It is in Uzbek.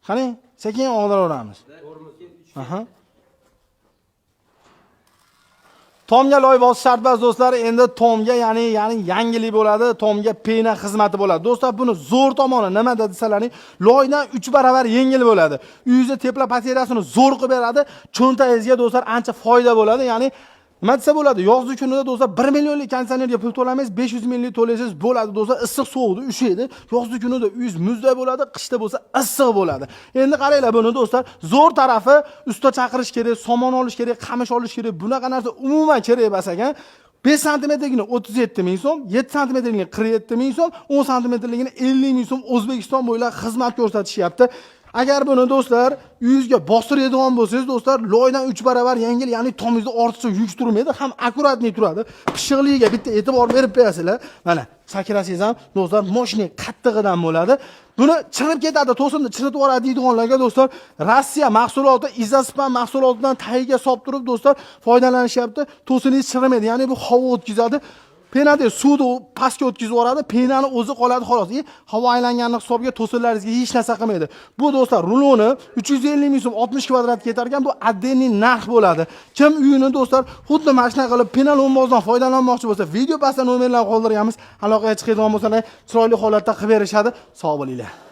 Qani, sekin og'diraveramiz. Aha. Tomga loy bosish shart emas do'stlar. Endi tomga, ya'ni yangilik bo'ladi. Tomga pena xizmati bo'ladi. Do'stlar, buni zo'r tomoni nimada desalaring, loydan 3 barobar yengil bo'ladi. Uyingizda tepla batareyasini zo'r qilib beradi. Cho'ntagingizga do'stlar ancha foyda bo'ladi. Ya'ni nima desa bo'ladi? Yozgi kunida do'stlar 1 millionlik konditsionerga pul to'lamaysiz, 500 minglik to'laysiz bo'ladi do'stlar. Issiq sovuqda ushaydi. Yozgi kunida uyingiz muzday bo'ladi, qishda bo'lsa issiq bo'ladi. Endi qaranglar buni do'stlar, zo'r tarafi usta chaqirish kerak, somon olish kerak, qamish olish kerak. Bunaqa narsa umuman kerak emas ekan. 5 santimetrligini 37 ming so'm, 7 santimetrligini 47 ming so'm, 10 santimetrligini 50 ming so'm O'zbekiston bo'ylab xizmat ko'rsatishyapti. Agar buni do'stlar uyingizga bostiradigan bo'lsangiz, do'stlar, loydan 3 barobar yengil, ya'ni tomingizda ortiqcha yuk turmaydi, ham akkuratni turadi. Pishiqligiga bitta e'tibor berib qo'yasizlar. Mana sakrasangiz ham do'stlar, mashina qattig'idan bo'ladi. Buni chirib ketadi, to'sinni chiritib yuboradi deydiganlarga do'stlar, Rossiya mahsuloti, Izospan mahsulotidan tagiga solib turib do'stlar foydalanishyapti. To'siningiz chirimaydi, ya'ni bu havo o'tkazadi. Penada suvni pastga o'tkazib yuboradi, penani o'zi qoladi xolos. Havo aylanganini hisobiga to'sinlaringizga hech narsa qilmaydi. Bu do'stlar ruloni 350 ming so'm 60 kvadrat ketar ekan, bu addenning narx bo'ladi. Kim uyini do'stlar xuddi mashina qilib penalonbozdan foydalanmoqchi bo'lsa, video pastda nomerlarni qoldiramiz. Aloqaga chiqadigan bo'lsalar, chiroyli holatda qilib berishadi. Sog' bo'linglar.